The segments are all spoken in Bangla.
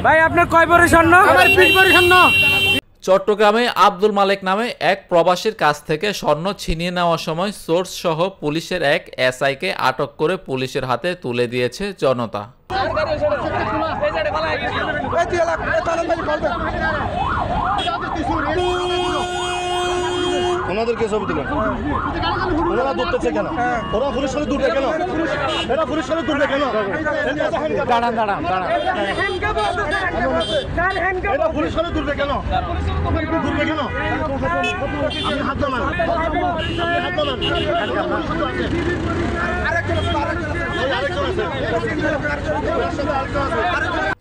ভাই আপনার কয় ভরি স্বর্ণ? আমার 20 ভরি স্বর্ণ। চট্টগ্রামে আব্দুল মালেক নামে এক প্রবাসীর কাছ থেকে স্বর্ণ ছিনিয়ে নেওয়ার সময় সোর্স সহ পুলিশের এক এসআইকে আটক করে পুলিশের হাতে তুলে দিয়েছে জনতা। ওনাদেরকে ছবি তুলে ওনারা দূরতেছে কেন? ওরা পুলিশ সাথে দূরবে কেন? এরা পুলিশ সাথে দূরবে কেন? দাঁড়ান দাঁড়ান দাঁড়ান, এরা পুলিশ সাথে দূরবে কেন? দূরবে কেন? আপনি হাত নামান, আপনি হাত নামান।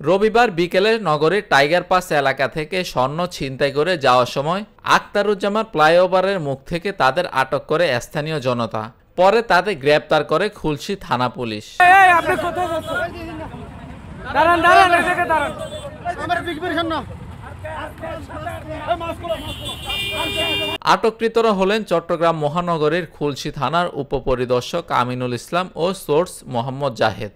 রবিবার বিকেলে নগরীর টাইগার পাস এলাকা থেকে স্বর্ণ ছিনতাই করে যাওয়ার সময় আখতারুজ্জামান ফ্লাইওভারের মুখ থেকে তাদের আটক করে স্থানীয় জনতা। পরে তাদের গ্রেপ্তার করে খুলশী থানা পুলিশ। আপনি কোথায় যাচ্ছেন? দাঁড়ান দাঁড়ান, এদিকে দাঁড়ান। আমার 20 ভরি স্বর্ণ। আটককৃতরা হলেন চট্টগ্রাম মহানগরীর খুলশী থানার উপপরিদর্শক আমিনুল ইসলাম ও সোর্স মোহাম্মদ জাহেদ।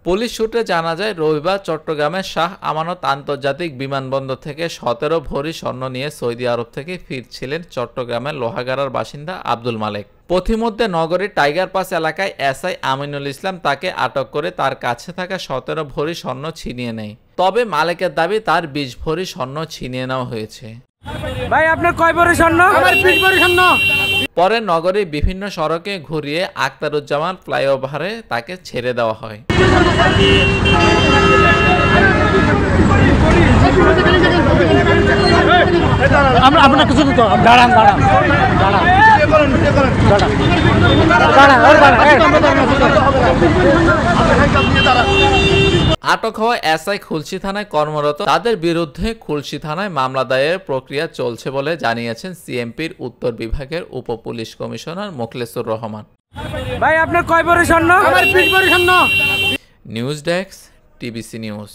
পুলিশ সূত্রে জানা যায়, রবিবার চট্টগ্রামের শাহ আমানত আন্তর্জাতিক বিমানবন্দর থেকে 17 ভরি স্বর্ণ নিয়ে সৌদি আরব থেকে ফিরছিলেন চট্টগ্রামের লোহাগাড়ার বাসিন্দা আব্দুল মালেক। পথিমধ্যে নগরীর টাইগার পাস এলাকায় এসআই আমিনুল ইসলাম তাকে আটক করে তার কাছে থাকা 17 ভরি স্বর্ণ ছিনিয়ে নেয়। তবে মালেকের দাবি তার 20 ভরি স্বর্ণ ছিনিয়ে নেওয়া হয়েছে। ভাই আপনার কয় ভরি স্বর্ণ? আমার 20 ভরি স্বর্ণ। পরে নগরীর বিভিন্ন সড়কে ঘুরিয়ে আখতারুজ্জামান ফ্লাইওভারে তাকে ছেড়ে দেওয়া হয়। আমরা আপনার কিছু তো দাঁড়ান দাঁড়ান দাঁড়ান আটক হওয়া এসআই খুলশী থানায় কর্মরত। তাদের বিরুদ্ধে খুলশী থানায় মামলা দায়েরের প্রক্রিয়া চলছে বলে জানিয়েছেন সিএমপির উত্তর বিভাগের উপপুলিশ কমিশনার মোখলেসুর রহমান। ভাই আপনার কয় ভরি স্বর্ণ? আমার 20 ভরি স্বর্ণ। News desk, TBC news.